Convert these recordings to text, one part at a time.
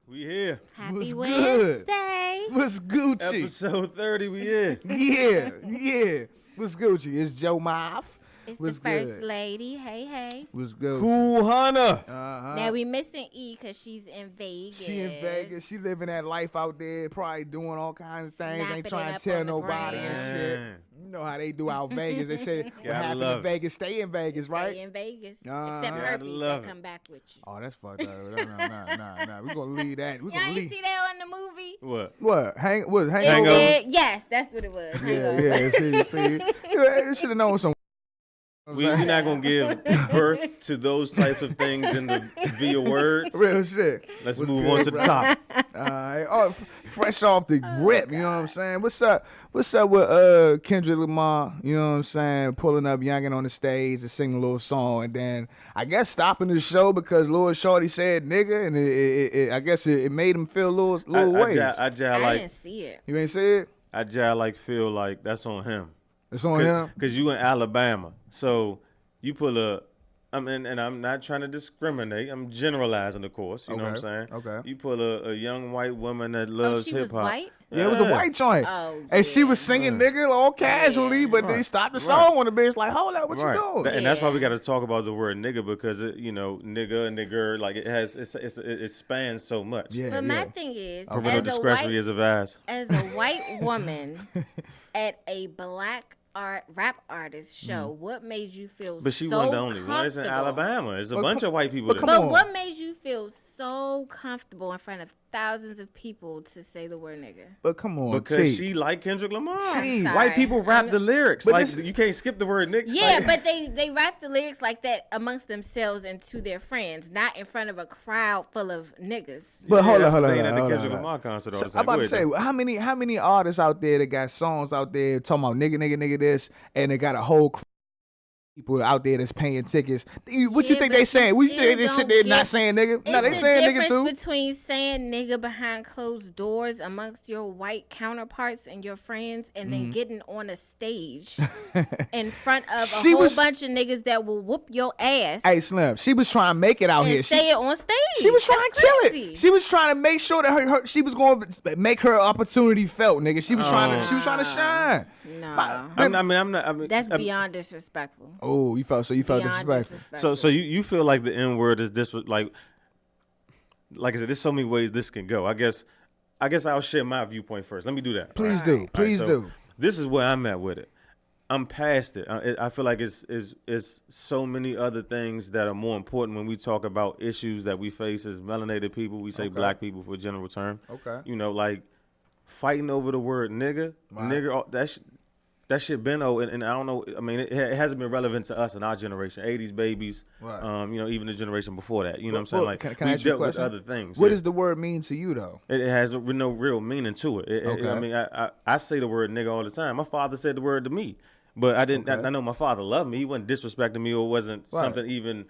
We here. Happy What's good? Wednesday. What's Gucci? Episode 30, we here. Yeah. What's Gucci? It's Joe Moff. It's What's the first good? lady. Hey. What's good? Cool Hunter. Now we missing E because she's in Vegas. She in Vegas. She living that life out there, probably doing all kinds of things. Snapping Ain't it trying up to tell on the nobody and gram. shit. Man. You know how they do out Vegas. They say what Gotta happened love in it. Vegas, stay in Vegas, right? Stay in Vegas. Uh-huh. Except Gotta herpes love that it. come back with you. Oh, that's fucked up. Nah. We gonna leave that. We Y'all gonna ain't leave. see that on the movie? What? What? Hang It Hangover? said- yes, that's what it was. Hangover. Yeah. See. You should have known some. We're not going to give birth to those types of things via words. Real shit. Let's What's move good, on to the bro? top. Alright. Oh, fresh off the rip, you know what I'm saying? What's up with Kendrick Lamar, you know what I'm saying? Pulling up Youngin on the stage and singing a little song, and then I guess stopping the show because Lil Shorty said nigga, and I guess it made him feel a little ways. I I didn't see it. You ain't see it? feel like that's on him. It's on him. Because you in Alabama. So you pull and I'm not trying to discriminate. I'm generalizing, of course. You know what I'm saying? Okay. You pull a young white woman that Oh, loves she was hip-hop. white? Yeah, it was a white joint. Oh, And she yeah. was singing nigga all casually, but they stopped the song on the bitch like, hold up, what you doing? And that's why we Yeah. got to talk about the word nigga because nigga and nigger, like it spans so much. Yeah, But my thing is, Criminal discretion is advised. as a white woman at a black rap artist show, what made you feel But she so wasn't the only one. It's in comfortable? Alabama. It's a But bunch come- of white people but there. come But on. what made you feel so comfortable in front of thousands of people to say the word nigga? But come on, Because T. she like Kendrick Lamar. T. I'm White sorry. people rap the lyrics. But Like this- you can't skip the word nigga. Yeah, Like, but they rap the lyrics like that amongst themselves and to their friends, not in front of a crowd full of niggas. But hold that's on. the thing at the Kendrick Lamar concert all the I'm time. about Go to say, ahead, how many artists out there that got songs out there talking about nigga this, and they got a whole people out there that's paying tickets. What you Yeah, think but they saying? you What you think still they just sit don't there get- not saying nigga? No, they It's the saying nigga difference too. between saying nigga behind closed doors amongst your white counterparts and your friends, and then getting on a stage in front of a She whole was- bunch of niggas that will whoop your ass Hey Slim, she was trying to make it out and here. say it on stage. She was trying That's to kill crazy. it. She was trying to make sure that her she was going to make her opportunity felt, nigga. She was trying to shine. No, I'm not. that's beyond disrespectful. Oh, you felt Beyond disrespectful. So you feel like the N word is like I said, there's so many ways this can go. I guess I'll share my viewpoint first. Let me do that. Please All do. right, Please so do. This is where I'm at with it. I'm past it. I feel like it's so many other things that are more important when we talk about issues that we face as melanated people. We say black people for a general term. Okay. You know, like fighting over the word nigga, Right. nigga. That shit been old, and I don't know. I mean, it hasn't been relevant to us in our generation, '80s babies. Right. even the generation before that. You know what I'm saying? Well, Like can I we ask you a dealt with question? other things. What yeah. does the word mean to you though? It has no real meaning to it. Okay. I mean, I say the word nigga all the time. My father said the word to me, but I didn't. Okay. I know my father loved me. He wasn't disrespecting me or wasn't Right. something even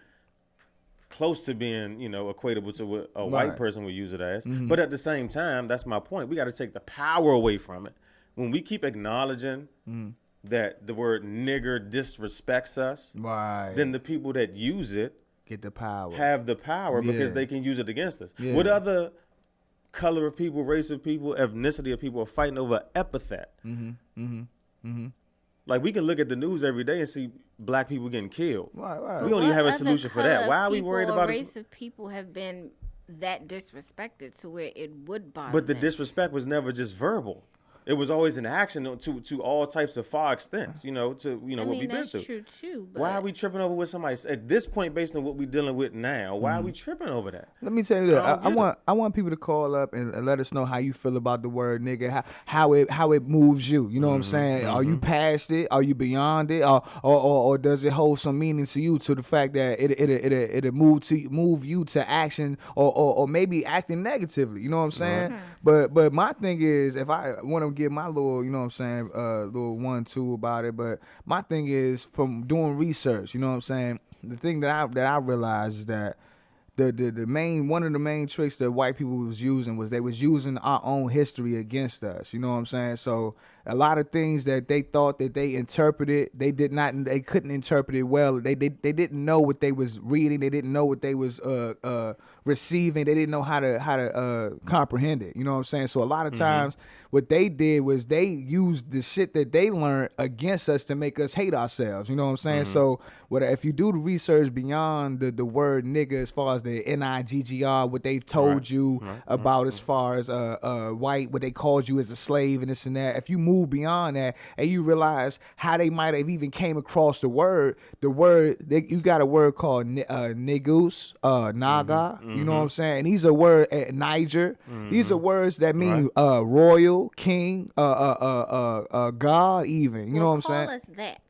close to being, equatable to what a Right. white person would use it as. But at the same time, that's my point. We got to take the power away from it. When we keep acknowledging that the word nigger disrespects us, Right. then the people that use it Get the power. have the power Yeah. because they can use it against us. Yeah. What other color of people, race of people, ethnicity of people are fighting over epithet? Like we can look at the news every day and see black people getting killed. Right. We don't even What have a other solution for color that. of Why are we people worried or about race it? of people have been that disrespected to where it would bother But the them? disrespect was never just verbal. It was always an action to all types of far extents, to I what mean, we've been that's through. true too. But Why are we tripping over with somebody at this point based on what we're dealing with now? Why are we tripping over that? Let me tell you this. I don't get I want people to call up and let us know how you feel about the word nigga, how it moves you. You know what I'm saying? Are you past it? Are you beyond it? Or does it hold some meaning to you to the fact that it'll move you to action or maybe acting negatively? You know what I'm saying? But my thing is, if I want to give my little, you know what I'm saying, little 1-2 about it, but my thing is from doing research, you know what I'm saying, the thing that I realized is that one of the main tricks that white people was using was they was using our own history against us. You know what I'm saying? So a lot of things that they thought that they interpreted, they couldn't interpret it well. They didn't know what they was reading. They didn't know what they was receiving. They didn't know how to comprehend it. You know what I'm saying? So a lot of times what they did was they used the shit that they learned against us to make us hate ourselves. You know what I'm saying? So if you do the research beyond the word nigga, as far as the NIGGR, what they told you about as far as white, what they called you as a slave and this and that, if you move beyond that and you realize how they might have even came across the word, you got a word called nigus, naga, you know what I'm saying? And these are words, Niger, these are words that mean royal, king, God even, you know what I'm saying? Call us that.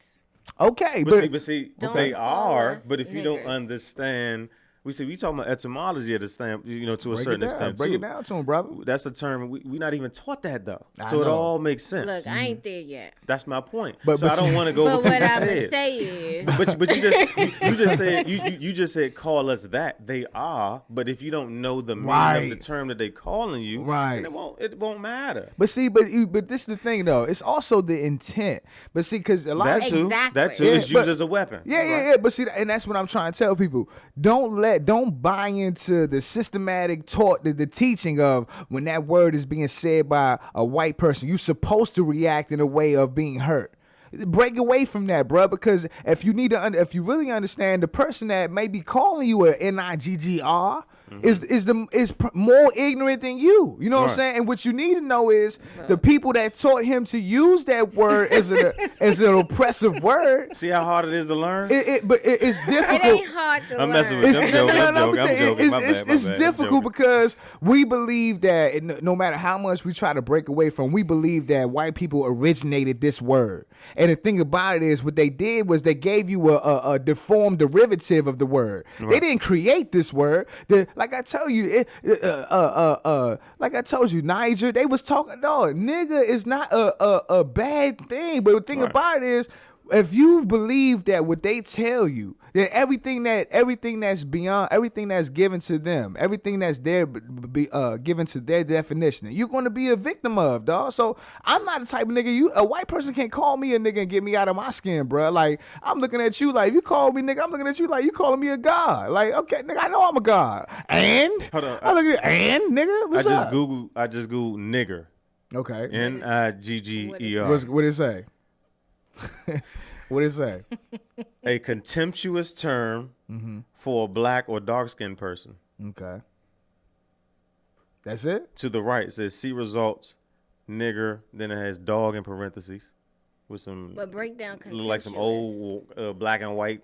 Okay, but see, Don't they call are. us But if you don't niggers. understand, we talking about etymology at a stamp, to a certain extent break too. it down to him, brother. That's a term we not even taught that though, I so it know. all makes sense. Look, I ain't there yet. That's my point. But I don't want to go. But over what people's I'm gonna heads. say is, But you just said you just said call us that. They are, but if you don't know the meaning of the term that they calling you, then it won't matter. But see, but this is the thing though. It's also the intent. But see, because a lot That of too, Exactly. that too Yeah, is used as a weapon. Yeah. But see, and that's what I'm trying to tell people. Don't buy into the systematic the teaching of when that word is being said by a white person, you're supposed to react in a way of being hurt. Break away from that, bro. Because if you really understand the person that may be calling you a NIGGR is more ignorant than you. You know what I'm saying? And what you need to know is the people that taught him to use that word as an oppressive word. See how hard it is to learn? But it's difficult. it ain't hard to I'm learn. messing with you. I'm joking. My bad. It's I'm difficult joking. because we believe that no matter how much we try to break away from, we believe that white people originated this word. And the thing about it is, what they did was they gave you a deformed derivative of the word. They didn't create this word. Like I tell you, like I told you, Niger, they was talking. No, nigga is not a bad thing. But the thing about it is, if you believe that what they tell you, then everything that's beyond, everything that's given to them, everything that's there given to their definition, you're going to be a victim of, dog. So I'm not the type of nigga, a white person can't call me a nigga and get me out of my skin, bro. Like, I'm looking at you like, if you call me nigga, I'm looking at you like you calling me a god. Like, okay, nigga, I know I'm a god. And Hold on. I look at nigga, what's up? I just Googled nigger. Okay. NIGGER. What did it say? What did it say? A contemptuous term for a black or dark skinned person. Okay. That's it? To the right, it says see results, nigger, then it has dog in parentheses with some But break down look like some old black and white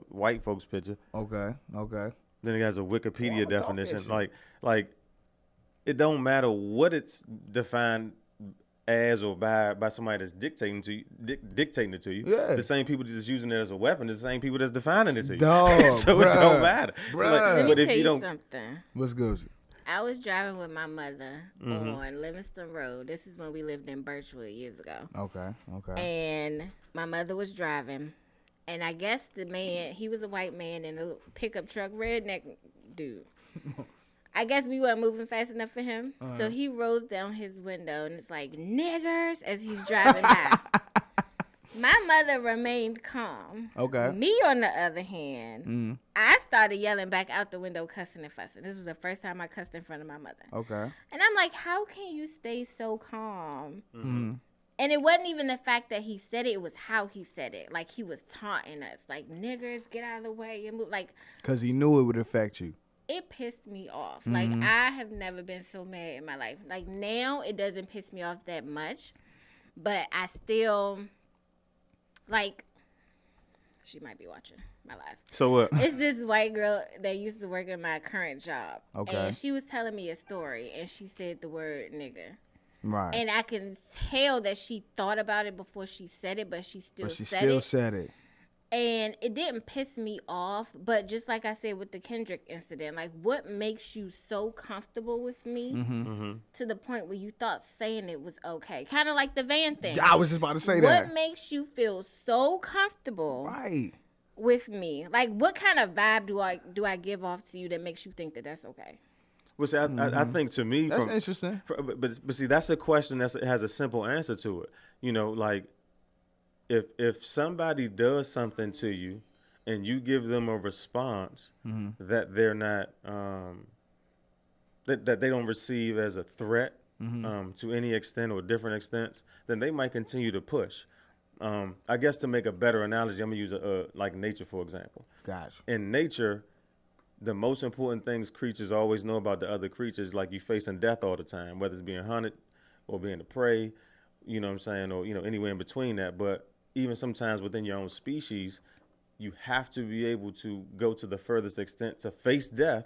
white folks picture. Okay. Then it has a Wikipedia I'ma talk definition. that shit. Like it don't matter what it's defined as or by somebody that's dictating it to you. Yeah. The same people that's using it as a weapon, the same people that's defining it to you. Dog, so bruh, it don't matter. So bruh. Let me but if tell you you don't, something. What's good? I was driving with my mother on Livingston Road. This is when we lived in Birchwood years ago. Okay. And my mother was driving. And I guess the man, he was a white man in a pickup truck, redneck dude. I guess we weren't moving fast enough for him. So he rolls down his window and it's like, niggers, as he's driving by. My mother remained calm. Okay. Me, on the other hand, I started yelling back out the window, cussing and fussing. This was the first time I cussed in front of my mother. Okay. And I'm like, how can you stay so calm? Mm-hmm. And it wasn't even the fact that he said it was how he said it. Like, he was taunting us. Like, niggers, get out of the way and move. Like, Because he knew it would affect you. it pissed me off. Like, I have never been so mad in my life. Like, now it doesn't piss me off that much. But I still, like, she might be watching my life. so what? It's this white girl that used to work at my current job. Okay. And she was telling me a story, and she said the word nigga. Right. And I can tell that she thought about it before she said it, but she still said it. And it didn't piss me off, but just like I said with the Kendrick incident, like, what makes you so comfortable with me to the point where you thought saying it was okay? Kind of like the van thing. I was just about to say that. What makes you feel so comfortable Right. with me? Like, what kind of vibe do I give off to you that makes you think that that's okay? Well, see, I think to me, That's interesting. But see, that's a question that has a simple answer to it. You know, like if somebody does something to you, and you give them a response that they're not that they don't receive as a threat to any extent or different extents, then they might continue to push. I guess to make a better analogy, I'm gonna use like nature for example. Gotcha. In nature, the most important things creatures always know about the other creatures, like you facing death all the time, whether it's being hunted or being a prey, you know what I'm saying, or anywhere in between that. But even sometimes within your own species, you have to be able to go to the furthest extent to face death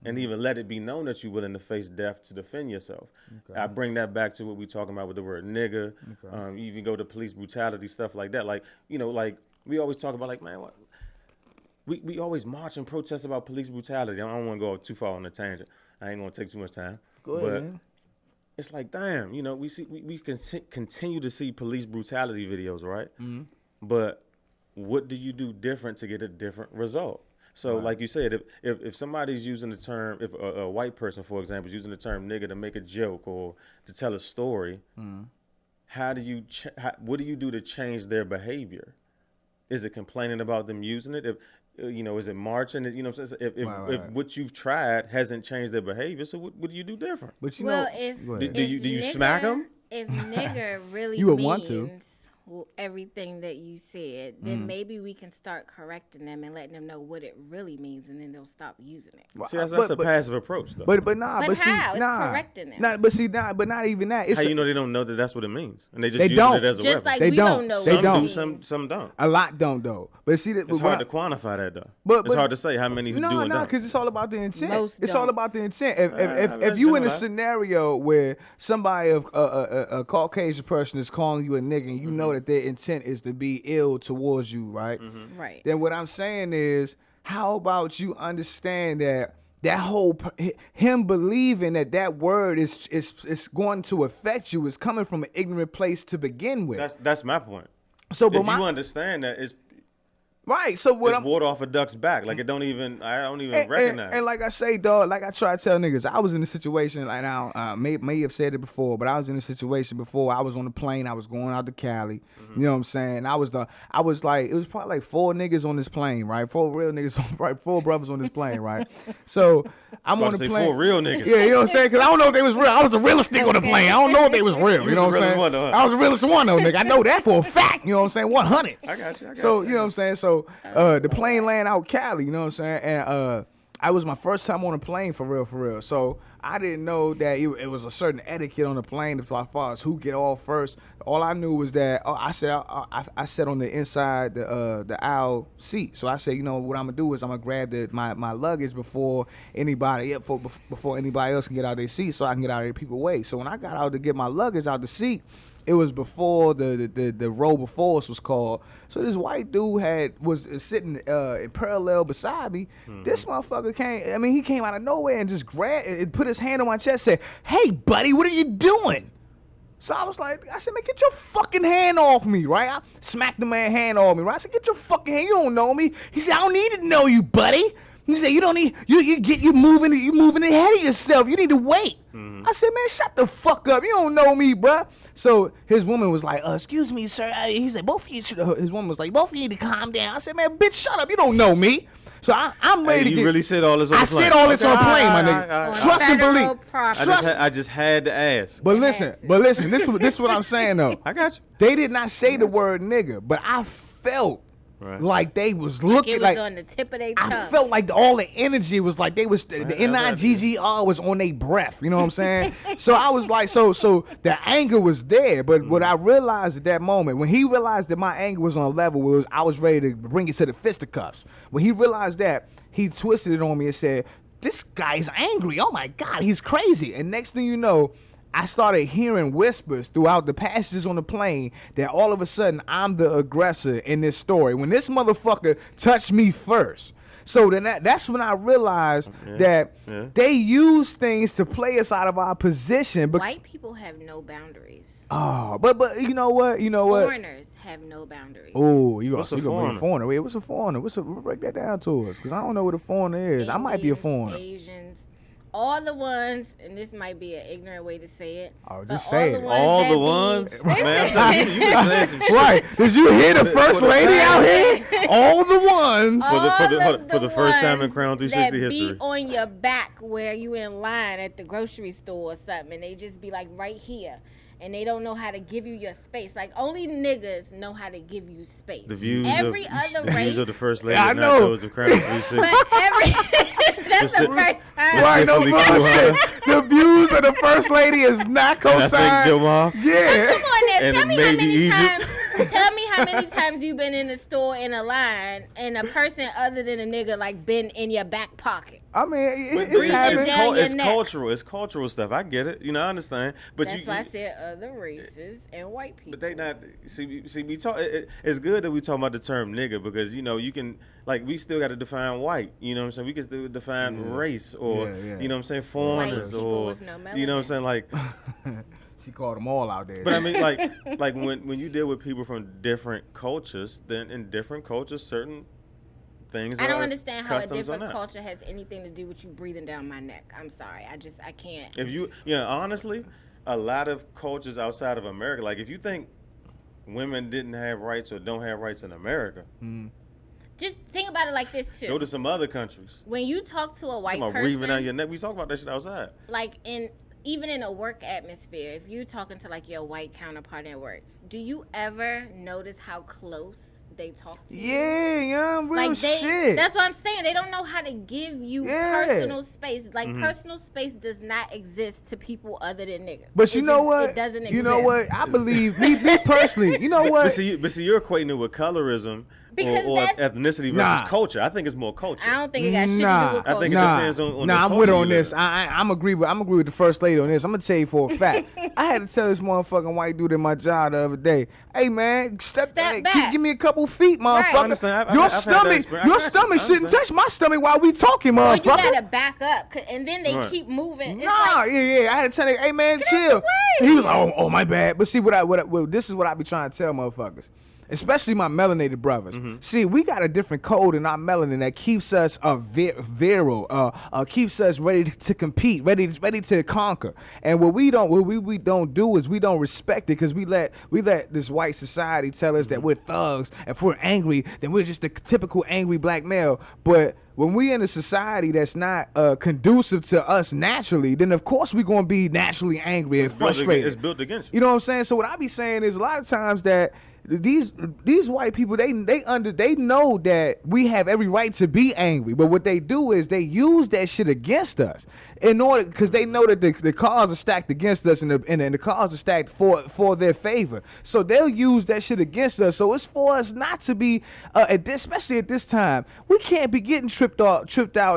and even let it be known that you're willing to face death to defend yourself. Okay. I bring that back to what we're talking about with the word nigga. Okay. You even go to police brutality, stuff like that. Like, like we always talk about like, man, what? We always march and protest about police brutality. I don't want to go too far on a tangent. I ain't going to take too much time. Go ahead, but man. It's like, damn, we continue to see police brutality videos, right? Mm-hmm. But what do you do different to get a different result? So like you said, if somebody's using the term, if a white person, for example, is using the term nigga to make a joke or to tell a story, how do you what do you do to change their behavior? Is it complaining about them using it? If is it marching? If what you've tried hasn't changed their behavior, so what do you do different? But do you smack them? If nigger really you would means want to. Everything that you said, then maybe we can start correcting them and letting them know what it really means, and then they'll stop using it. See, that's a passive approach, though. But how? It's correcting them. But not even that. It's how they don't know that that's what it means, and they just use it as a weapon. Like they we don't know. They don't. Some don't. A lot don't though. But see, it's hard to quantify that though. But it's hard to say how many who do and don't. No, because it's all about the intent. It's don't. all about the intent. If you in a scenario where somebody of a Caucasian person is calling you a nigga, and you know that their intent is to be ill towards you, right? Right. Then what I'm saying is, how about you understand that whole him believing that word is going to affect you is coming from an ignorant place to begin with. That's my point. So, but if you understand that it's right. So what? It's water off a duck's back. Like I don't even recognize. And like I say, dog, like I try to tell niggas, I was in a situation. Like I may have said it before, but I was in a situation before. I was on the plane. I was going out to Cali. You know what I'm saying? I was like, it was probably like 4 niggas on this plane, right? 4 real niggas, right? 4 brothers on this plane, right? So I'm on the plane. 4 real niggas. Yeah, you know what I'm saying? Because I don't know if they was real. I was the realest nigga on the plane. I don't know if they was real. You know what I'm saying? One, I was the realest one though, nigga. I know that for a fact. You know what I'm saying? 100. I got you. So you know what I'm saying? So the plane land out Cali, you know what I'm saying? And I was my first time on a plane for real. So I didn't know that it was a certain etiquette on the plane as far as who get off first. All I knew was that I sat on the inside the aisle seat. So I said, you know what I'm gonna do is I'm gonna grab my luggage before anybody else can get out of their seat, so I can get out of the people's way. So when I got out to get my luggage out the seat, it was before the row before us was called. So this white dude was sitting in parallel beside me. This motherfucker he came out of nowhere and just grabbed and put his hand on my chest, said, "Hey buddy, what are you doing?" So I said, "Man, get your fucking hand off me," right? I smacked the man's hand off me, right? I said, "Get your fucking hand, you don't know me." He said, "I don't need to know you, buddy." He said, "You don't need, you moving ahead of yourself. You need to wait." I said, "Man, shut the fuck up. You don't know me, bruh." So his woman was like, "Excuse me, sir." He said, "Both of you should." His woman was like, "Both of you need to calm down." I said, "Man, bitch, shut up. You don't know me." So I'm ready to get. You really said all this on the plane? I said all this on the plane, my nigga. Trust and believe. I just had to ask. But listen. This is what I'm saying though. I got you. They did not say the word nigga, but I felt. Right. Like they was looking it was on the tip of their tongue. I felt like all the energy was like they was the NIGGR was on their breath. You know what I'm saying? So I was like, so the anger was there. But what I realized at that moment, when he realized that my anger was on a level where I was ready to bring it to the fisticuffs. When he realized that, he twisted it on me and said, "This guy's angry. Oh my God, he's crazy." And next thing you know, I started hearing whispers throughout the passages on the plane that all of a sudden I'm the aggressor in this story. When this motherfucker touched me first. So then that's when I realized that they use things to play us out of our position. But white people have no boundaries. Oh, but you know what? Foreigners have no boundaries. Oh, you gonna bring a foreigner? Wait, what's a foreigner? Break that down to us, because I don't know what a foreigner is. I might be a foreigner. Asians. all the ones, and this might be an ignorant way to say it. Oh, but just say it. All the ones, man. I'm telling you, you been saying some shit. Right? Did you hear the first lady out here? All the ones. For the first time in Crown 360 that history. be on your back where you in line at the grocery store or something, and they just be like right here. And they don't know how to give you your space. Like, only niggas know how to give you space. The views every of other the race. views of the first lady, I not know. those of Crown 360. But that's the first time. Right, no Specifically bullshit. The views of the first lady is not And I think co-signed. Joe Ma. Yeah. Come on now, And tell me how maybe many Egypt. times. Tell me how many times you been in the store in a line and a person other than a nigga like been in your back pocket. I mean, But it's breathing happening. down your it's neck. cultural. It's cultural stuff. I get it. You know, I understand. But That's why I said other races and white people. But they not see. We talk. It's good that we talk about the term nigga because you know you can like we still got to define white. You know what I'm saying? We can still define race or Yeah. you know what I'm saying foreigners people or with no you know what I'm melanin. saying like. She called them all out there. But I mean like when you deal with people from different cultures, then in different cultures certain things. I don't are understand how a customs or different not. culture has anything to do with you breathing down my neck. I'm sorry. I can't. If you honestly, a lot of cultures outside of America, like if you think women didn't have rights or don't have rights in America, Just think about it like this too. go to some other countries. When you talk to a white Talking about breathing down person, your neck. We talk about that shit outside. like even in a work atmosphere, if you're talking to like your white counterpart at work, do you ever notice how close they talk to you? yeah, real Like shit. that's what I'm saying. They don't know how to give you Yeah. personal space. Like Mm-hmm. personal space does not exist to people other than niggas. But you It know just- what? It doesn't exist. You know what? I believe me personally. You know what? But see, you're equating it with colorism Because or that's- ethnicity versus Nah. culture. I think it's more culture. I don't think it got shit to Nah. do with I culture. think it depends on the I'm with culture her on you live this. in. I'm agree with the first lady on this. I'm gonna tell you for a fact. I had to tell this motherfucking white dude in my job the other day, "Hey man, step back. back. Give me a couple feet, motherfucker. I understand. Your I've had that stomach, experience. your I got you. stomach I shouldn't understand. touch my stomach while we talking, Or you motherfucker." gotta back up, and then they Right. keep moving. It's Nah, like, yeah. I had to tell him, "Hey man, out chill." the way. He was, "Oh, my bad." But see, this is what I be trying to tell motherfuckers, especially my melanated brothers. See, we got a different code in our melanin that keeps us virile, keeps us ready to compete, ready to conquer. And what we don't do is we don't respect it because we let this white society tell us that we're thugs, and if we're angry, then we're just the typical angry black male. But when we in a society that's not conducive to us naturally, then of course we're gonna be naturally angry and frustrated. It's built against you. You know what I'm saying? So what I be saying is a lot of times that these white people they know that we have every right to be angry, but what they do is they use that shit against us in order because they know that the cards are stacked against us and the cards are stacked for their favor. So they'll use that shit against us. So it's for us not to be especially at this time. We can't be getting tripped out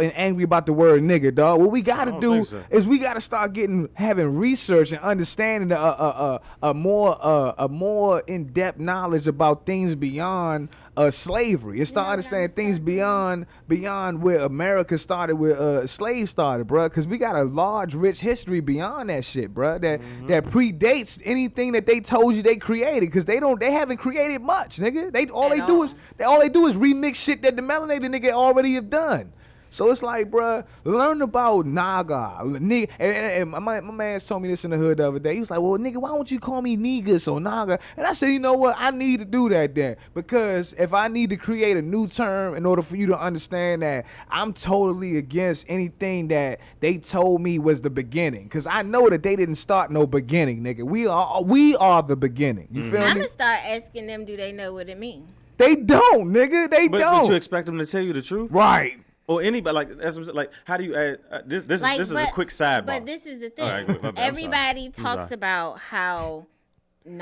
and angry about the word nigga, dog. What we gotta don't do think so. is we gotta start having research and understanding a more in-depth knowledge about things beyond slavery. It's start understanding things beyond where America started, where slaves started, bruh. Because we got a large, rich history beyond that shit, bruh. That predates anything that they told you they created. Because they haven't created much, nigga. All they do is remix shit that the melanated nigga already have done. So it's like, bruh, learn about Naga. Nigga, and my man told me this in the hood the other day. He was like, well, nigga, why don't you call me Negus or Naga? And I said, you know what? I need to do that then. Because if I need to create a new term in order for you to understand that I'm totally against anything that they told me was the beginning. Because I know that they didn't start no beginning, nigga. We are the beginning. You feel I'm me? gonna start asking them, do they know what it means? They don't, nigga. They But don't. you expect them to tell you the truth? Right. Or anybody like that's what I'm saying, like how do you add this is a quick sidebar. But this is the thing. All right, my bad, I'm sorry. Everybody I'm talks sorry. about how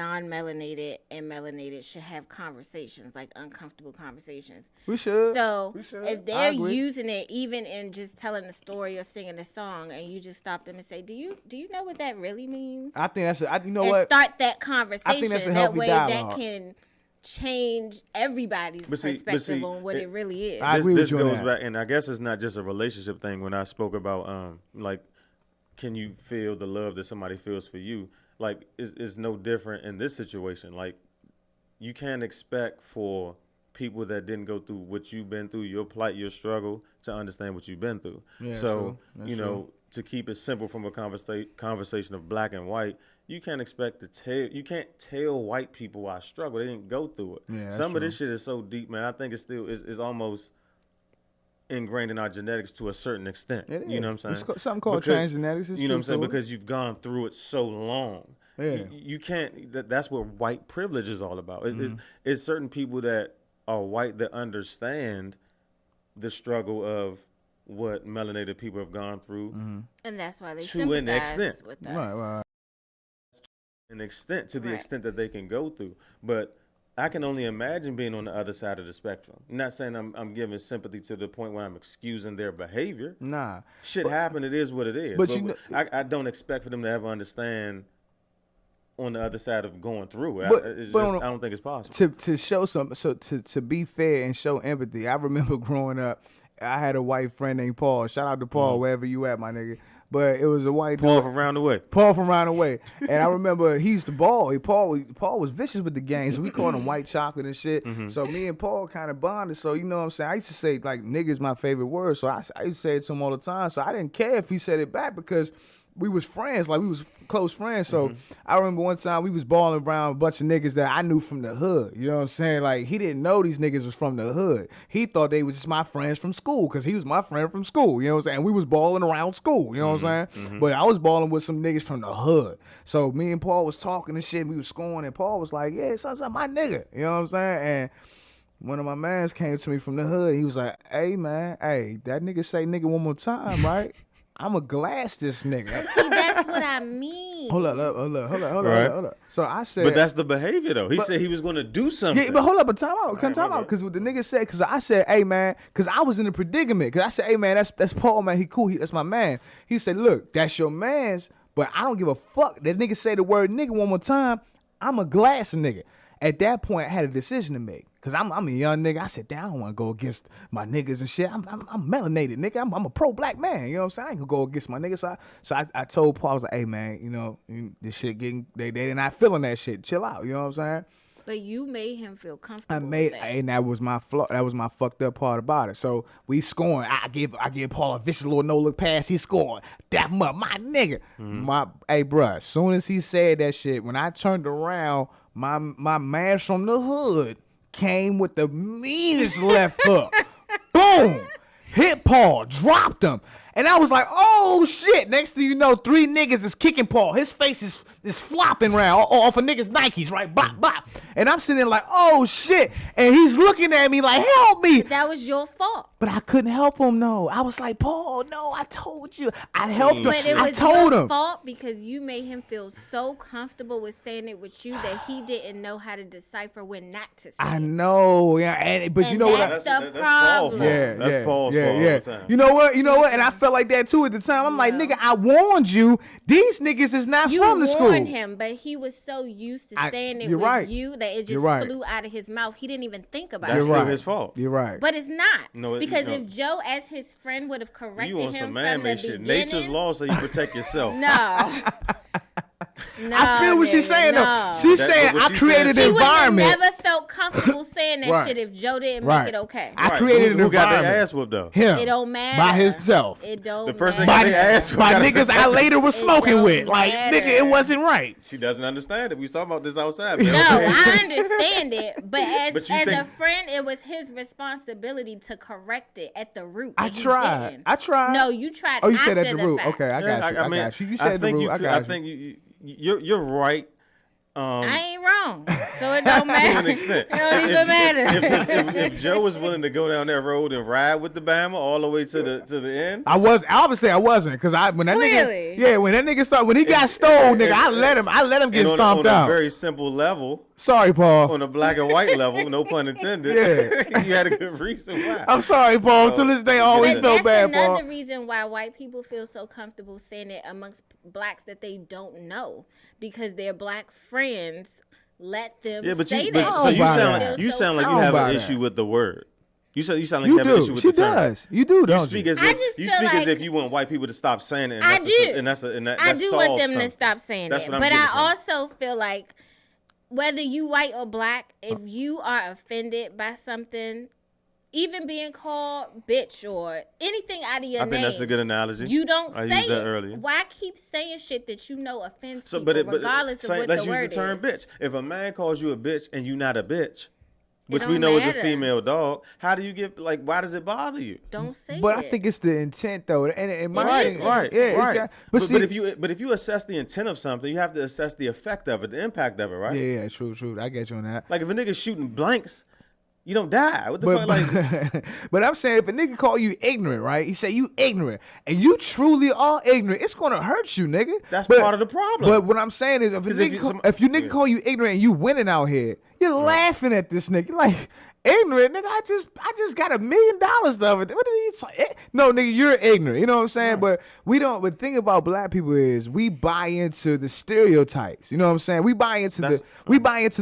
non-melanated and melanated should have conversations, like uncomfortable conversations. We should. So We should. if I they're agree. using it even in just telling a story or singing a song, and you just stop them and say, "Do you know what that really means?" I think that's you know and what? start that conversation. that's a That healthy way, dialogue. that can change everybody's But see- perspective on what it really is. I agree with this you on goes that. back, and I guess it's not just a relationship thing. When I spoke about like, can you feel the love that somebody feels for you? Like, it's no different in this situation. Like, you can't expect for people that didn't go through what you've been through, your plight, your struggle, to understand what you've been through. Yeah, so, true. you know, to keep it simple from a conversation of black and white, you can't expect to tell white people I struggle. They didn't go through it. Yeah, Some of this shit is so deep, man. I think it's still is almost ingrained in our genetics to a certain extent. You know what I'm saying? It's something called transgenetics. You know what I'm saying? Because you've gone through it so long. Yeah. You can't. That's what white privilege is all about. It's certain people that are white that understand the struggle of what melanated people have gone through, and that's why they to an extent with us. Right. An extent to the extent that they can go through. But I can only imagine being on the other side of the spectrum. I'm not saying I'm giving sympathy to the point where I'm excusing their behavior. Nah, shit happened. It is what it is. But I don't expect for them to ever understand on the other side of going through it. I don't think it's possible. To show to be fair and show empathy. I remember growing up, I had a white friend named Paul. Shout out to Paul, wherever you at, my nigga. But it was a white Paul dude. from round the way. Paul from round the way. And I remember he used to ball. Paul was vicious with the gang, so we called him white chocolate and shit. So me and Paul kind of bonded. So you know what I'm saying? I used to say, like, nigga's my favorite word. So I used to say it to him all the time. So I didn't care if he said it back because we was friends, like we was close friends. So I remember one time we was balling around a bunch of niggas that I knew from the hood. You know what I'm saying? Like, he didn't know these niggas was from the hood. He thought they was just my friends from school because he was my friend from school. You know what I'm saying? We was balling around school. You know what I'm saying? But I was balling with some niggas from the hood. So me and Paul was talking and shit. And we was scoring, and Paul was like, "Yeah, son, my nigga." You know what I'm saying? And one of my mans came to me from the hood. He was like, "Hey, man, that nigga say nigga one more time, right? I'ma glass this nigga." See, that's what I mean. Hold up. So I said, but that's the behavior though. He said he was gonna do something. Yeah, but hold up, but time out, because what the nigga said, because I said, "Hey man," because I was in a predicament. Because I said, "Hey man, that's Paul, man. He cool. That's my man." He said, "Look, that's your man's, but I don't give a fuck." That nigga say the word nigga one more time, I'ma glass a nigga. At that point, I had a decision to make. Cause I'm a young nigga. I said, damn, I don't want to go against my niggas and shit. I'm melanated, nigga. I'm a pro-black man. You know what I'm saying? I ain't gonna go against my niggas. So I told Paul, I was like, hey man, you know, this shit getting they not feeling that shit. Chill out. You know what I'm saying? But you made him feel comfortable. And that was my flaw. That was my fucked up part about it. So we scoring. I give Paul a vicious little no look pass. He scored. That my nigga. Hey bruh, as soon as he said that shit, when I turned around, my man from the hood came with the meanest left hook. Boom! Hit Paul, dropped him. And I was like, oh shit. Next thing you know, 3 niggas is kicking Paul. His face is flopping around off of niggas' Nikes, right? Bop, bop. And I'm sitting there like, oh shit. And he's looking at me like, help me. That was your fault. But I couldn't help him, no. I was like, Paul, no, I told you. I helped him. But it I was told your him. fault because you made him feel so comfortable with saying it with you that he didn't know how to decipher when not to say I it. know, yeah. But you know what? That's the problem. That's Paul's fault all the time. You know what? And I felt like that too at the time. I'm like, nigga, I warned you. These niggas is not from the school. You warned him, but he was so used to saying it with you that it just flew out of his mouth. He didn't even think about it. That's still his fault. You're right. But it's not. No, because if Joe, as his friend, would have corrected you on him some from man-made the shit. beginning. Nature's law say you protect yourself. No, I feel what she's saying though. She's saying I created an environment. He would have never felt comfortable saying that shit if Joe didn't make it okay. I created an environment. Who got their ass whooped though? Him. It don't matter. By himself. It don't the person matter. that got their ass whooped. By niggas I later was smoking with. Like, matter. nigga, it wasn't right. She doesn't understand it. We was talking about this outside. Man. No, I understand it. But as a friend, it was his responsibility to correct it at the root. I tried. No, you tried. Oh, you said at the root. Fact. Okay, I got you. I got you. You said the root. I got you. I think you're right. I ain't wrong, so it don't matter. To an extent. It don't even matter. If Joe was willing to go down that road and ride with the Bama all the way to the end, Obviously I wasn't, because when that nigga when he got stole, nigga, I let him get stomped out. On a very simple level. Sorry, Paul. On a black and white level, no pun intended. Yeah. You had a good reason why. I'm sorry, Paul. To this day, I always felt bad, Paul. That's another reason why white people feel so comfortable saying it amongst blacks that they don't know, because their black friends let them say that. So you sound like you have an issue with the word. You sound like you have an issue with the term. Does. You do, don't you? You speak as if you want white people to stop saying it. And I do. And that's I do want them to stop saying it. But I also feel like whether you white or black, if you are offended by something, even being called bitch or anything out of your name, I think that's a good analogy. you don't I say used that it. earlier. Why keep saying shit that you know offends So, people, but regardless of what let's the word use the term is? bitch. If a man calls you a bitch and you not a bitch, It which we don't know is a matter. female dog, how do you get, like, why does it bother you? Don't say But it. I think it's the intent though, and my It is thing, the Right, yeah, right. it's got, But if you assess the intent of something, you have to assess the effect of it, the impact of it, right? yeah, true. I get you on that. Like if a nigga's shooting blanks, you don't die. What the fuck? Like, But I'm saying if a nigga call you ignorant, right? He say you ignorant, and you truly are ignorant, it's gonna hurt you, nigga. that's part of the problem. But what I'm saying is, if a 'Cause nigga, if if you nigga call you ignorant and you winning out here, you're laughing at this nigga. You're like, ignorant, nigga. I just got $1 million of it. What are you talking? No, nigga, you're ignorant. You know what I'm saying? But we don't. But the thing about black people is we buy into the stereotypes. You know what I'm saying? We buy into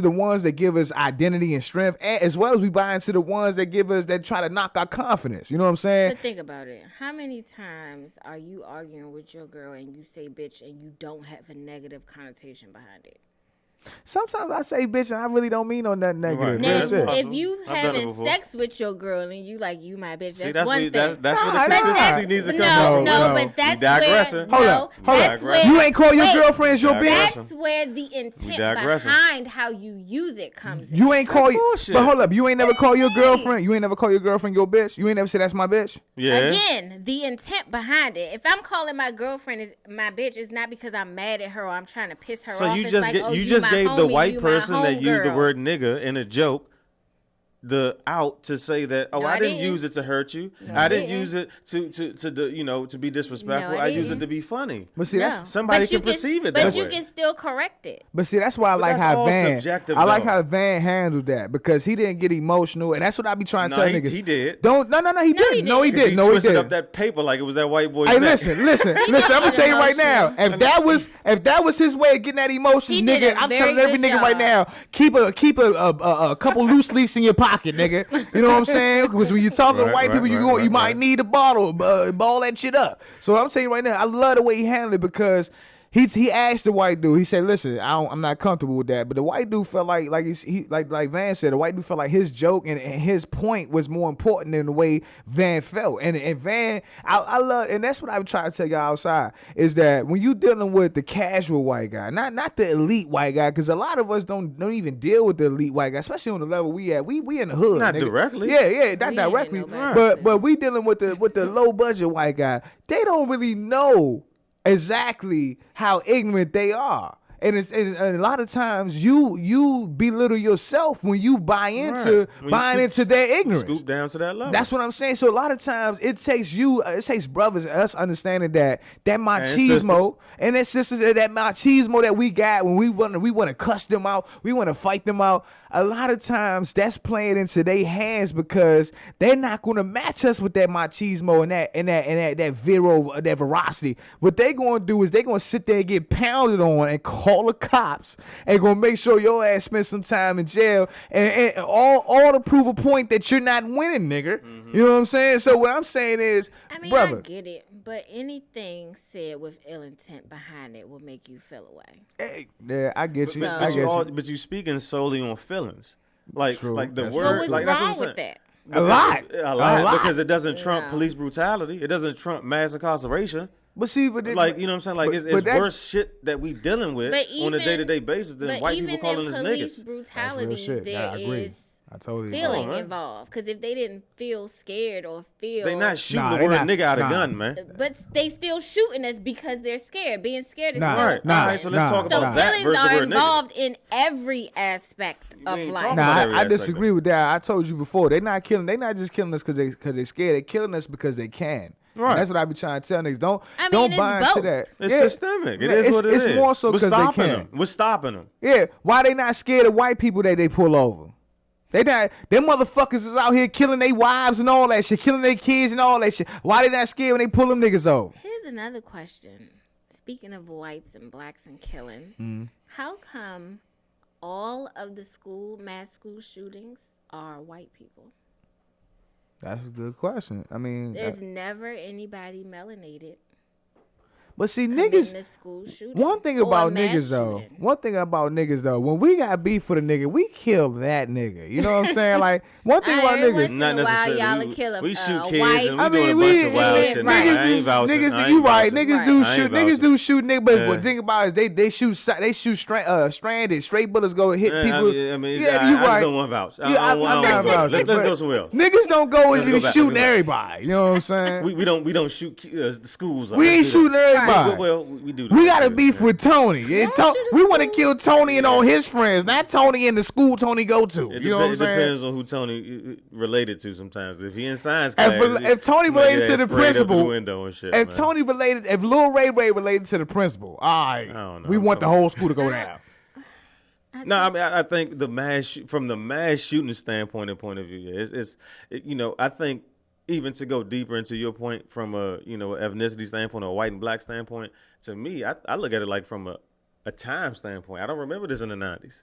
the ones that give us identity and strength, as well as we buy into the ones that try to knock our confidence. You know what I'm saying? But think about it. How many times are you arguing with your girl and you say bitch and you don't have a negative connotation behind it? Sometimes I say bitch and I really don't mean on nothing negative. Right. Now, Yeah, That's that's it. possible. if you I've done it having before. sex with your girl and you like you my bitch, that's, see, that's one where, thing. that's where the Nah, consistency nah. needs to come No, from. No. but that's We digressing. where Hold no, up, hold that's up. where You ain't call your wait, girlfriend your Digress. bitch. That's where the intent digressing. behind how you use it comes in. You ain't call you, bullshit. but hold up, you ain't never call your Hey. girlfriend. You ain't never call your girlfriend your bitch. You ain't never say that's my bitch. Yeah. Again, the intent behind it. If I'm calling my girlfriend is my bitch, it's not because I'm mad at her or I'm trying to piss her So off. you It's just like, get, oh, you just my gave the homie, white you my person that used the homegirl. word nigga in a joke the out to say that, oh, No, I I didn't didn't. use it to hurt you. No, I I didn't didn't. use it to be disrespectful. No, I I used it didn't. to be funny. But see, No. that's Somebody But you can perceive it But that you way. can still correct it. that's why I like that's how all Van. subjective, I like though. how Van handled that because he didn't get emotional, and that's what I be trying to No, tell he- niggas. he did. Don't no, he No, didn't. he No, he didn't. didn't. No, he twisted didn't. up that paper like it was that white boy's Hey, neck. listen. I'm gonna get tell you right now. emotional. If that was his way of getting that emotion, He did nigga, a I'm very telling every good nigga right job. now, keep a couple loose leaves in your pocket, nigga. You know what I'm saying? Because when you talking to Right, white right, people, you right, right, might right. need a bottle, ball that shit up. So I'm telling you right now, I love the way he handled it because. He asked the white dude. He said, "Listen, I'm not comfortable with that." But the white dude felt like like Van said, the white dude felt like his joke and his point was more important than the way Van felt. And Van, I love, and that's what I try to tell y'all outside is that when you dealing with the casual white guy, not the elite white guy, because a lot of us don't even deal with the elite white guy, especially on the level we at. We in the hood, Not nigga. directly. Yeah, not We ain't directly. nobody. But we dealing with the low budget white guy. They don't really know exactly how ignorant they are. And a lot of times you belittle yourself when you buy into Right. When you their ignorance. Scoop down to that level. That's what I'm saying. So a lot of times it takes brothers and us understanding that machismo and that sisters that machismo that we got when we want to cuss them out, we want to fight them out. A lot of times that's playing into their hands because they're not going to match us with that machismo and that vero, that veracity. What they going to do is they going to sit there and get pounded on and call the cops and going to make sure your ass spend some time in jail and all to prove a point that you're not winning, nigga. Mm-hmm. You know what I'm saying? So what I'm saying is, I mean, brother, I get it, but anything said with ill intent behind it will make you feel away. hey, yeah, I get you. But- I get you. But you speaking solely on feelings, like True. like the That's So word. what's like that's what wrong I'm with saying. that? A lot. A lot, A lot. because it doesn't trump No. police brutality. It doesn't trump mass incarceration. But see, Like, you know what I'm saying? Like, but it's that- worse shit that we dealing with But on a even- day-to-day basis than But white even people calling in us police niggas. brutality, shit. there Yeah, I agree. is I totally agree. feeling man. involved. Because if they didn't feel scared or feel, They not shooting Nah, the they word not- nigga out of nah. gun, man. but they still shooting us because they're scared. Being scared is Nah, still a Right. nah, All feeling. right, so let's nah, talk So about that feelings versus the are word nigga. involved in every aspect of ain't life. talking Nah, about every I aspect disagree of it. with that. I told you before. They not just killing us because they scared. They killing us because they can. Right. And that's what I be trying to tell niggas. Don't it's buy into both. that. It's Yeah. systemic. It Yeah, is what it is. It's more so We're because they stopping can. them. We're stopping them. Yeah, why they not scared of white people that they pull over? They not. Them motherfuckers is out here killing their wives and all that shit, killing their kids and all that shit. Why they not scared when they pull them niggas over? Here's another question. Speaking of whites and blacks and killing, Mm-hmm. how come all of the mass school shootings are white people? That's a good question. I mean, There's never anybody melanated. But see, committing niggas. a school shooting. One thing or a about mass niggas though. shooting. One thing about niggas though. When we got beef with a nigga, we kill that nigga. You know what I'm saying? Like one thing about Every niggas. once in a while, y'all will kill We shoot a kids wife. and we I doing mean, a bunch of wild shit. right. I ain't vouching. I Niggas, ain't you right? vouching. Niggas Right. do I shoot. ain't Niggas vouching. do shoot. Niggas, but Yeah. what thing about it is they shoot stranded. Straight bullets go hit Yeah, people. I mean, yeah, I you just right. don't want to vouch. Yeah, I'm not vouching. Let's but go somewhere else. Niggas don't go Let's and go just back. shooting Let's go back. everybody. You know what I'm saying? We don't shoot the schools. We ain't shooting everybody. Well, we do. We got a beef with Tony. And Don't shoot we the want to school. kill Tony and all his friends, not Tony in the school Tony go to. It You know what I'm saying? depends on who Tony related to. Sometimes, if he in science class, If Tony he might related get to the sprayed up principal, the window and shit, if man. Tony related, if Lil Ray related to the principal, all right, don't know. we want the whole school to go down. No, I mean, I think from the mass shooting standpoint and point of view, yeah, you know, I think even to go deeper into your point from a ethnicity standpoint or a white and black standpoint, to me, I look at it like from a time standpoint. I don't remember this in the 90s.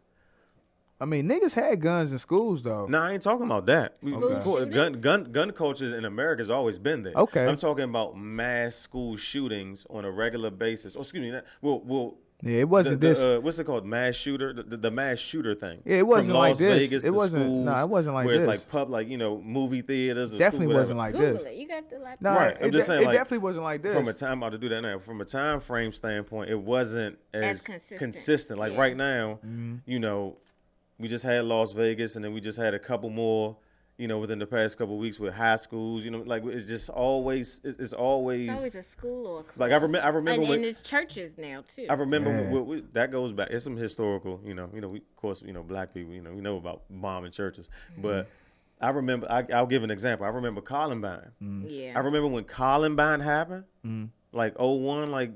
I mean, niggas had guns in schools though. No, I ain't talking about that. Okay. Gun culture in America has always been there. Okay. I'm talking about mass school shootings on a regular basis. Oh, excuse me. Yeah, it wasn't this. What's it called? Mass shooter. The mass shooter thing. Yeah, it wasn't From like Las this. Vegas It to wasn't. schools, No, it wasn't like where this. it's like movie theaters. Or Definitely school, wasn't like Google this. it. You got the laptop. No, Right, I'm just saying, it like, definitely wasn't like this. From a time, I'm about to do that now. From a time frame standpoint, it wasn't as consistent. consistent. Like Yeah. right now, we just had Las Vegas, and then we just had a couple more. Within the past couple of weeks with high schools, like it's just always, it's always. It's always a school or a club. Like I remember and when it's churches now too. I remember Yeah. that goes back. It's some historical, we of course, black people, we know about bombing churches, but I remember. I'll give an example. I remember Columbine. Yeah. I remember when Columbine happened, like 01, like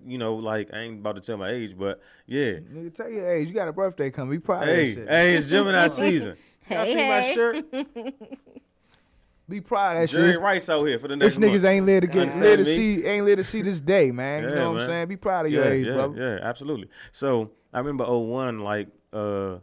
I ain't about to tell my age, but yeah. Nigga, tell your age. You got a birthday coming. Be proud of that Hey, shit. it's Gemini season. Y'all Hey, see my hey. shirt? Be proud of that Jerry shit. Rice out here for the next This niggas month. ain't live to get Understand live to me? see ain't live to see this day, man. You Yeah, know what I'm man. saying? Be proud of your age, brother. Yeah, absolutely. So I remember 01, like we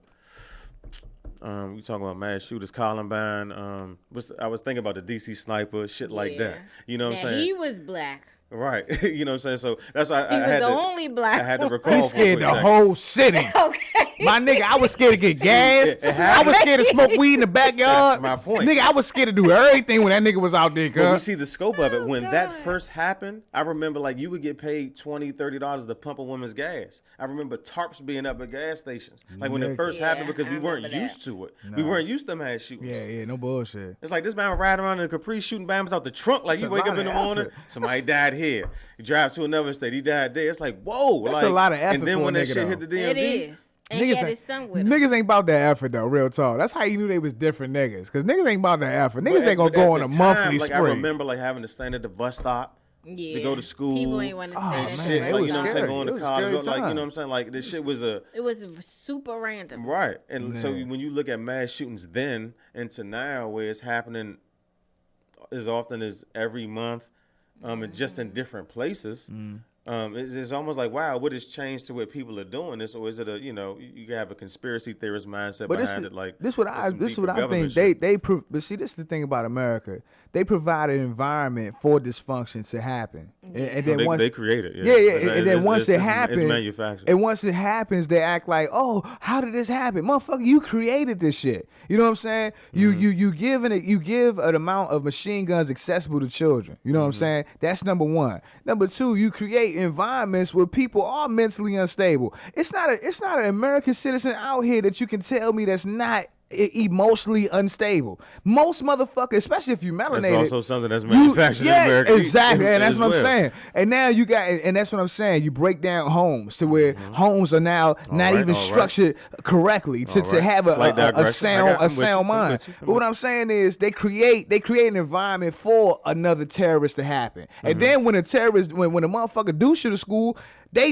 talking about mass shooters, Columbine. I was thinking about the DC sniper, shit like that. You know what I'm Now, saying? he was black. Right. You know what I'm saying? So that's why He I was had the to. only black I had to one. recall. He for a scared quick the second. whole city. Okay. My nigga, I was scared to get gas. it I happened. was scared to smoke weed in the backyard. That's my point. Nigga, I was scared to do everything when that nigga was out there, But we cuz. see the scope of it. When that God. first happened, I remember like you would get paid $20, $30 to pump a woman's gas. I remember tarps being up at gas stations. Like when it first Yeah, happened because I we weren't remember used that. to it. We weren't used to mass shootings. Yeah, no bullshit. It's like this man riding around in a Capri shooting bombs out the trunk. Like That's you a wake lot up in of the morning, effort. somebody died here. You drive to another state, he died there. It's like, whoa. That's like, a lot of effort And then for a when that nigga, shit hit the DMV. It is. And Niggas yet ain't- his son with him. Niggas ain't about that effort though, real talk. That's how you knew they was different niggas. Cause niggas ain't about that effort. Niggas But ain't gonna at go on the a time, monthly like, spree. I remember like having to stand at the bus stop. Yeah. To go to school. People ain't want to Oh, stand man, at Shit, the it like, was you know what I'm saying, scary. going It to was a college, scary like, you time. know what I'm saying, like this shit was a It was super random. right, and so Yeah. when you look at mass shootings then into now, where it's happening as often as every month, and just in different places, it's almost like wow, what has changed to what people are doing this, or is it you can have a conspiracy theorist mindset But behind it, like this is what there's I some this is deeper what I government think shit. but see, this is the thing about America. They provide an environment for dysfunction to happen, and then once they create it, yeah, and then once it happens, it's manufactured. and once it happens, they act like, oh, how did this happen, motherfucker? You created this shit. You know what I'm saying? You give an amount of machine guns accessible to children. You know what I'm saying? That's number one. Number two, you create environments where people are mentally unstable. It's not an American citizen out here that you can tell me that's not emotionally unstable. Most motherfuckers, especially if you melanated, That's also something that's manufactured in America. exactly, and that's as what I'm well. saying. And now you got, and that's what I'm saying. You break down homes to where homes are now not right, even all right. structured correctly to right. have Slight a digression. I'm with you, sound I'm mind. with you. But what I'm saying is they create an environment for another terrorist to happen. And then when a terrorist, when a motherfucker do shoot a school, they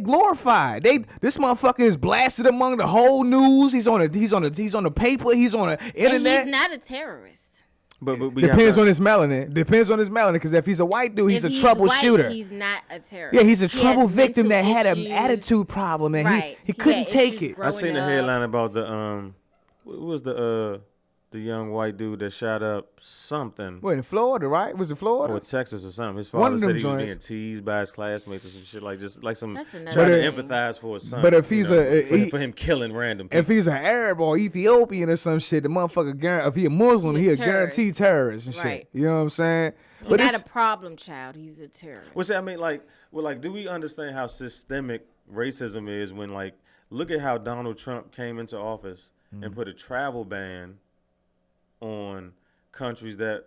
glorify. This motherfucker is blasted among the whole news. He's on the paper. He's on the And internet. he's not a terrorist. But we Depends have on his melanin. Because if he's a white dude, he's If a troubleshooter. White, he's not a terrorist. Yeah, he's a He trouble has victim that mental had an issues. attitude problem and Right. he He couldn't had take issues it. growing I seen a up. headline about the what was the the young white dude that shot up something. What, in Florida, right? Was it Florida? Or Texas or something. His One father of said them he was being joints. teased by his classmates or some shit like just like some That's trying another to thing. empathize for his son. But if he's for him killing random people. if he's an Arab or Ethiopian or some shit, the motherfucker if he a Muslim, he a terrorist. guaranteed terrorist and Right. shit. You know what I'm saying? He's But not it's a problem child. He's a terrorist. Well, see, I mean, like, do we understand how systemic racism is when, like, look at how Donald Trump came into office and put a travel ban on countries that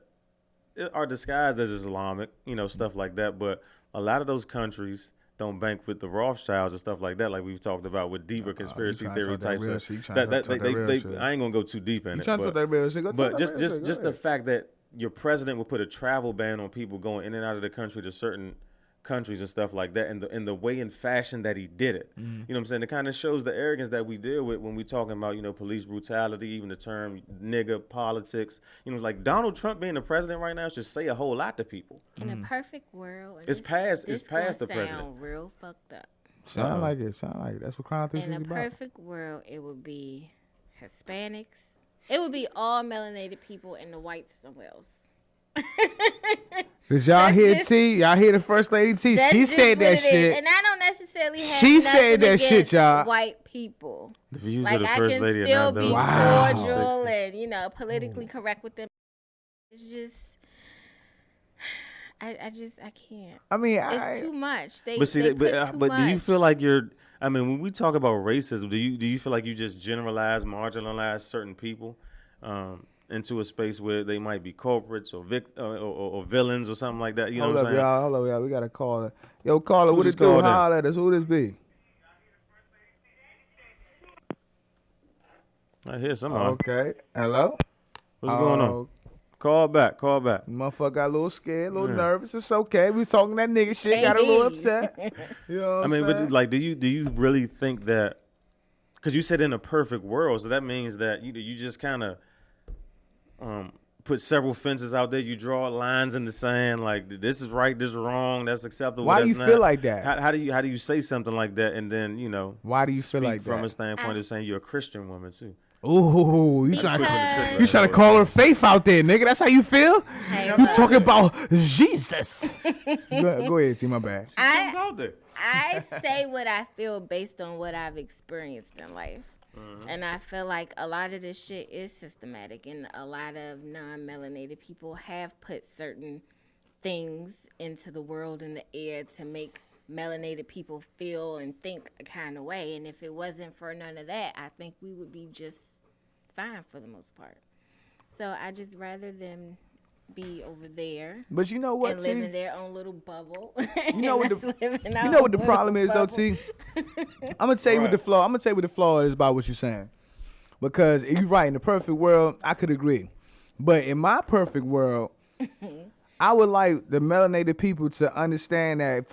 are disguised as Islamic, stuff like that. But a lot of those countries don't bank with the Rothschilds and stuff like that, like we've talked about with deeper conspiracy theory types. I ain't gonna go too deep in it. trying to talk that real shit. Go talk But that real shit. Go just the ahead. fact that your president would put a travel ban on people going in and out of the country to certain countries and stuff like that, and the way and fashion that he did it. You know what I'm saying? It kind of shows the arrogance that we deal with when we talking about, police brutality, even the term nigga politics. Like Donald Trump being the president right now should say a whole lot to people. In a perfect world, and It's past the gonna president. sound real fucked up. Sound like it. That's what crime In is a about. perfect world, it would be Hispanics. It would be all melanated people and the whites somewhere else. Did y'all That's hear just- T? Y'all hear the first lady T? That's She just said what that it is. shit. And I don't necessarily have She nothing said that shit, against y'all. white people. The views Like of the I first can lady still are not be those. Wow. cordial and politically correct with them. It's just, I can't. I mean, It's too much. They But see, they put too but do you much. feel like you're? I mean, when we talk about racism, do you feel like you just generalize, marginalize certain people into a space where they might be culprits or or villains or something like that? You know hold what up, I'm saying? y'all. Hold up, y'all. We got a caller. Yo, caller, Who what just it do? called in? Holler at us. Who this be? I hear somehow. Okay. Hello. What's going on? Call back. Motherfucker got a little scared, a little nervous. It's okay. We was talking that nigga shit. Got a little upset. You know what I mean, I'm saying? but do you really think that? Because you said in a perfect world, so that means that you just kind of put several fences out there. You draw lines in the sand, like this is right, this is wrong, that's acceptable. Why do that's you feel not. like that? How do you say something like that, and then Why do you feel speak like from that? a standpoint of saying you're a Christian woman too? Ooh, you trying Because- to call her faith out there, nigga? That's how you feel? Hey, You look, talking about Jesus? Go ahead, see my bad. Something out there. I say what I feel based on what I've experienced in life. And I feel like a lot of this shit is systematic, and a lot of non-melanated people have put certain things into the world and the air to make melanated people feel and think a kind of way. And if it wasn't for none of that, I think we would be just fine for the most part. So I just rather them be over there But you know what, and live T? in their own little bubble. You know what And the us live in our you know what the own problem is little though, T? bubble. I'm gonna tell you what the Right. flaw. I'm gonna tell you what the flaw is about what you're saying. Because you're right, in the perfect world, I could agree. But in my perfect world, I would like the melanated people to understand that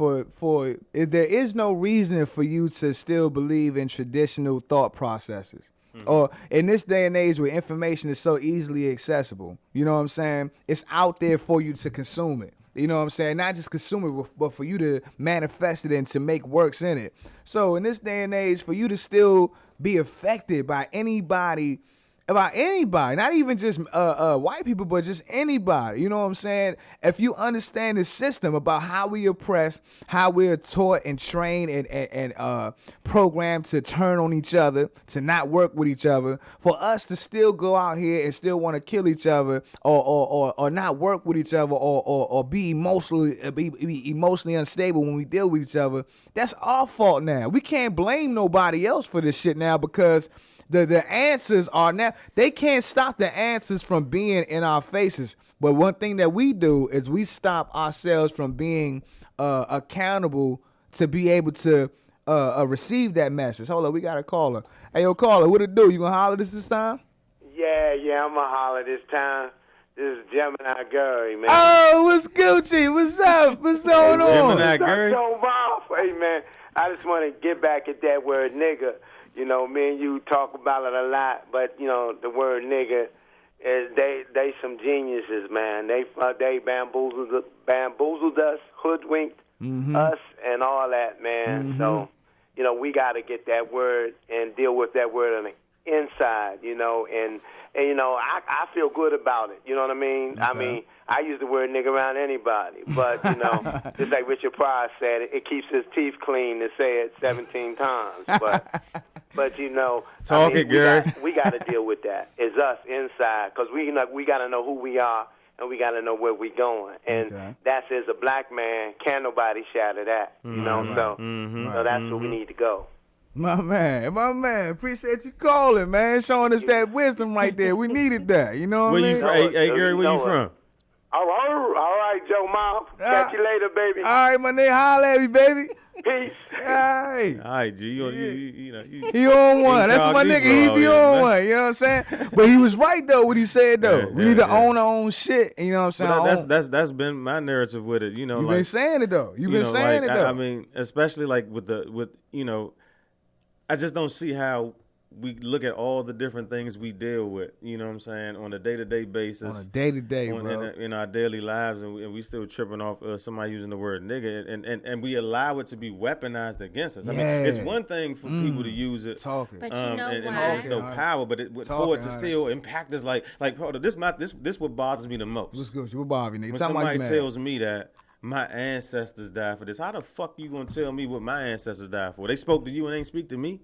there is no reason for you to still believe in traditional thought processes. Or in this day and age where information is so easily accessible, you know what I'm saying? It's out there for you to consume it. You know what I'm saying? Not just consume it, but for you to manifest it and to make works in it. So in this day and age, for you to still be affected by anybody, not even just white people, but just anybody. You know what I'm saying? If you understand the system about how we oppress, how we're taught and trained and programmed to turn on each other, to not work with each other, for us to still go out here and still want to kill each other or not work with each other or be emotionally unstable when we deal with each other, that's our fault now. We can't blame nobody else for this shit now because the answers are now. They can't stop the answers from being in our faces. But one thing that we do is we stop ourselves from being accountable to be able to receive that message. Hold up, we got a caller. Hey, yo, caller, what it do? You gonna holler this time? Yeah, I'm going to holler this time. This is Gemini Gary, man. Oh, what's Gucci? What's up? What's going on? Gemini Gary. So off. Hey, man, I just want to get back at that word nigga. You know, me and you talk about it a lot, but, the word nigga, they some geniuses, man. They bamboozled us, hoodwinked us, and all that, man. So, we got to get that word and deal with that word inside, you know, and you know, I feel good about it. You know what I mean? Okay. I mean, I use the word nigga around anybody, but you know, just like Richard Pryor said, it keeps his teeth clean to say it 17 times. But you know, Talk it, Gary. We got to deal with that. It's us inside, because we got to know who we are and we got to know where we're going. And that's as a black man, can't nobody shatter that. You know, so that's where we need to go. My man, appreciate you calling, man, showing us that wisdom right there. We needed that, you know what I mean? Hey, Gary, where you from? All right, Joe Mom. Catch you later, baby. All right, my nigga, holla at me, baby. Peace. Hey. All right, G, you He on one. That's my nigga. He be on man. one. You know what I'm saying? But he was right though. What he said though. We need to own our own shit. You know what I'm saying? That's been my narrative with it. You know, you like, been saying it though. You been saying it though. I mean, especially like with you know, I just don't see how we look at all the different things we deal with, you know what I'm saying, on a day-to-day basis. On a day-to-day, bro. In our daily lives, and we still tripping off somebody using the word nigga, and we allow it to be weaponized against us. I mean, it's one thing for people to use it, but you know and why? there's no power, but for it to still impact us, like hold on, this what bothers me the most. What's good? What bothers you, nigga? When somebody tells me that my ancestors died for this, how the fuck you gonna tell me what my ancestors died for? They spoke to you and ain't speak to me.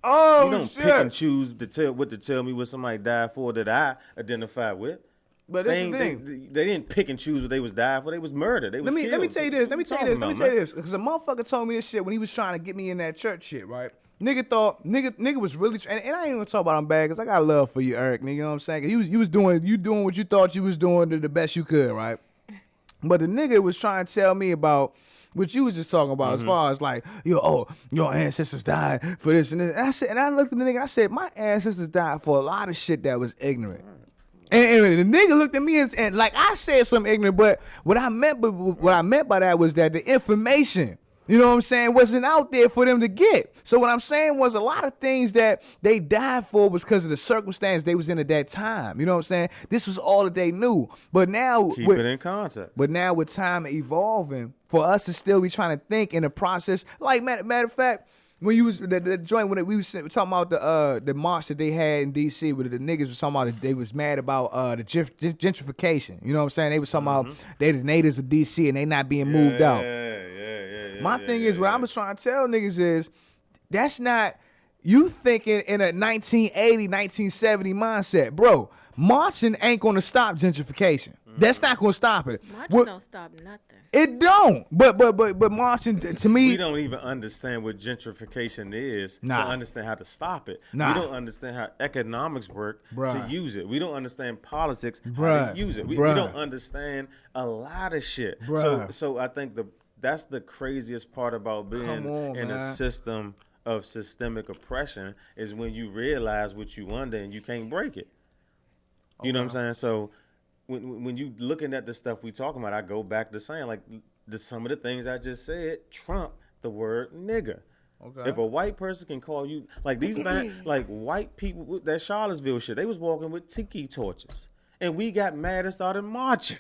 Oh, you don't pick and choose to tell me what somebody died for that I identify with. But that's the thing. They didn't pick and choose what they was died for. They was murdered. They was killed. Let me tell you this. Because a motherfucker told me this shit when he was trying to get me in that church shit, right? Nigga was really, and I ain't even gonna talk about him bad because I got love for you, Eric. Nigga, you know what I'm saying? You was doing what you thought you was doing the best you could, right? But the nigga was trying to tell me about what you was just talking about, as far as like, your ancestors died for this and this. And I looked at the nigga, I said, my ancestors died for a lot of shit that was ignorant. And the nigga looked at me and like I said something ignorant, but what I meant by that was that the information, you know what I'm saying, wasn't out there for them to get. So what I'm saying was a lot of things that they died for was because of the circumstance they was in at that time. You know what I'm saying? This was all that they knew. But now keep it in context. But now with time evolving, for us to still be trying to think in the process, like matter of fact, when you was the joint when we was talking about the march that they had in D.C. where the niggas was talking about they was mad about the gentrification. You know what I'm saying? They was talking about they the natives of D.C. and they not being moved out. My thing is, what I was trying to tell niggas is, that's not, you thinking in a 1980, 1970 mindset. Bro, marching ain't going to stop gentrification. That's not going to stop it. Marching don't stop nothing. It don't. But marching, to me. We don't even understand what gentrification is to understand how to stop it. We don't understand how economics work to use it. We don't understand politics how to use it. We don't understand a lot of shit. So I think that's the craziest part about being in a system of systemic oppression is when you realize what you under and you can't break it. You know what I'm saying? So when you looking at the stuff we talking about, I go back to saying like some of the things I just said trump the word nigga. Okay. If a white person can call you like these like white people, that Charlottesville shit, they was walking with tiki torches, and we got mad and started marching.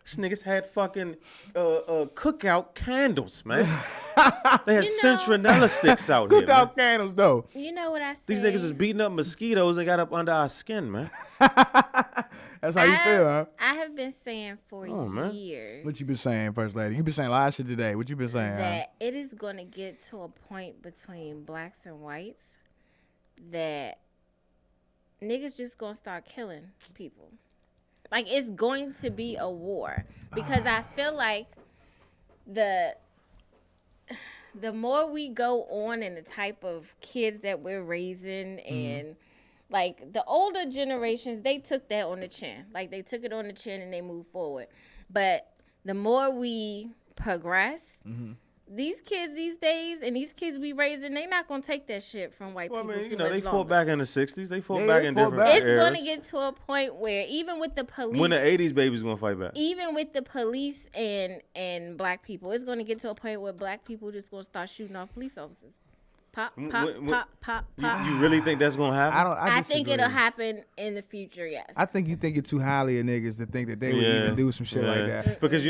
These niggas had fucking cookout candles, man. They had cintronella sticks out here. Cookout candles, though. You know what I said? These niggas was beating up mosquitoes and got up under our skin, man. That's how you feel, huh? I have been saying for years. What you been saying, First Lady? You been saying a lot of shit today. What you been saying? That it is going to get to a point between blacks and whites that niggas just going to start killing people. Like, it's going to be a war. Because I feel like the more we go on and the type of kids that we're raising and like the older generations, they took that on the chin. Like they took it on the chin and they moved forward. But the more we progress, these kids these days and these kids we raising, they not gonna take that shit from white people. I mean, they fought back in the 60s. They fought back in different eras. It's gonna get to a point where even with the police, when the 80s babies gonna fight back. Even with the police and black people, it's gonna get to a point where black people just gonna start shooting off police officers. Pop, Wh- pop, wh- pop, pop, pop. You really think that's gonna happen? I think disagree. it'll happen in the future, yes. I think you think you're too highly of niggas to think that they would even do some shit like that. Because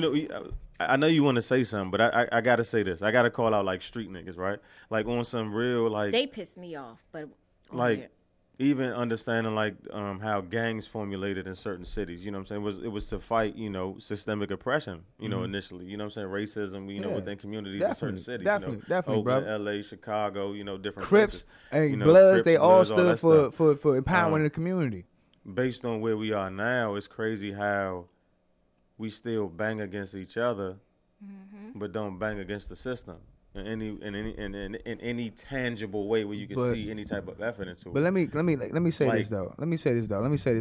I know you want to say something, but I gotta say this. I gotta call out like street niggas, right? Like on some real like They piss me off, but like even understanding like how gangs formulated in certain cities. You know what I'm saying? It was to fight systemic oppression. Initially. You know what I'm saying? Racism. Within communities in certain cities. Definitely, Oakland, brother. L.A., Chicago. Different Crips places. and Bloods, Crips, they all Bloods, stood for empowering the community. Based on where we are now, it's crazy how we still bang against each other, but don't bang against the system in any tangible way where you can see any type of effort into it. But let me say this though. Let me say this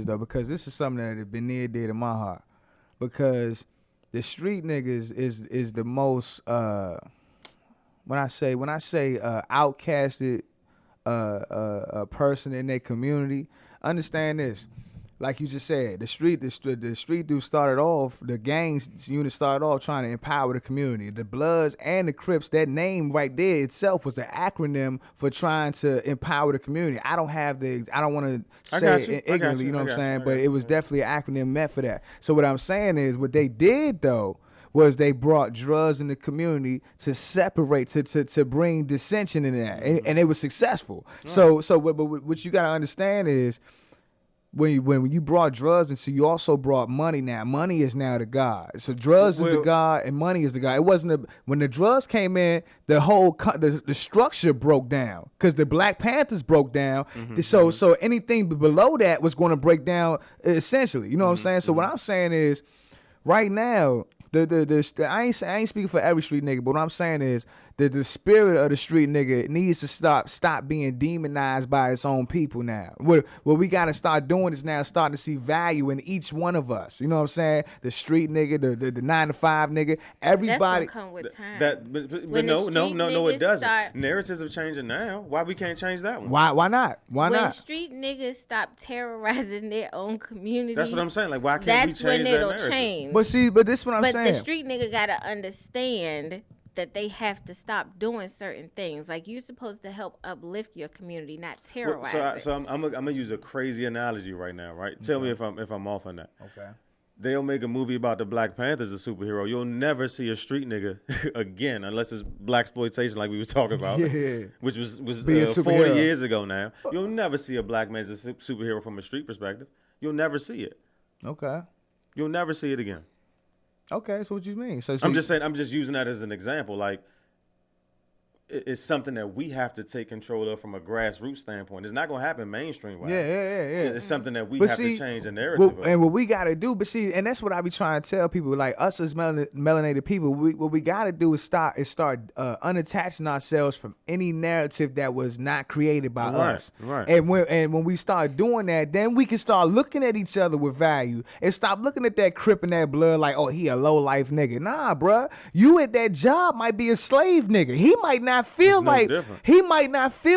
though, because this is something that has been near and dear to my heart. Because the street niggas is the most when I say outcasted person in their community. Understand this. Like you just said, the street dude started off, the gangs unit started off trying to empower the community. The Bloods and the Crips, that name right there itself was an acronym for trying to empower the community. I don't want to say it ignorantly, you know what I'm saying? But it was definitely an acronym meant for that. So what I'm saying is what they did though was they brought drugs in the community to separate, to bring dissension in that, and they were successful. Right. So what you gotta understand is, when you brought drugs into, you also brought money. Now money is now the god. So drugs is the god and money is the god. It wasn't when the drugs came in, the whole the structure broke down because the Black Panthers broke down. So anything below that was going to break down essentially. You know what I'm saying? So what I'm saying is, right now, I ain't speaking for every street nigga, but what I'm saying is that the spirit of the street nigga needs to stop being demonized by its own people now. What we got to start doing is now starting to see value in each one of us. You know what I'm saying? The street nigga, the 9-to-5 nigga, everybody. That's gonna come with time. But no, it doesn't. Narratives are changing now. Why we can't change that one? Why not? When street niggas stop terrorizing their own community, that's what I'm saying. Like, why can't we change that narrative? That's when it'll change. But this is what I'm saying. But the street nigga gotta understand that they have to stop doing certain things. Like, you're supposed to help uplift your community, not terrorize it. So I'm gonna use a crazy analogy right now, right? Tell me if I'm off on that. Okay. They'll make a movie about the Black Panthers as a superhero. You'll never see a street nigga again unless it's blaxploitation, like we was talking about, which was 40 years ago now. You'll never see a black man as a superhero from a street perspective. You'll never see it. Okay. You'll never see it again. Okay, so what you mean? So I'm just saying. I'm just using that as an example. Like, it's something that we have to take control of from a grassroots standpoint. It's not going to happen mainstream wise. Yeah. It's something that we have to change the narrative of. And what we got to do, and that's what I be trying to tell people, like us as melanated people, what we got to do is start unattaching ourselves from any narrative that was not created by us. Right. And when we start doing that, then we can start looking at each other with value and stop looking at that Crip and that Blood like, oh, he a low life nigga. Nah, bruh. You at that job might be a slave nigga. He might not feel he might not feel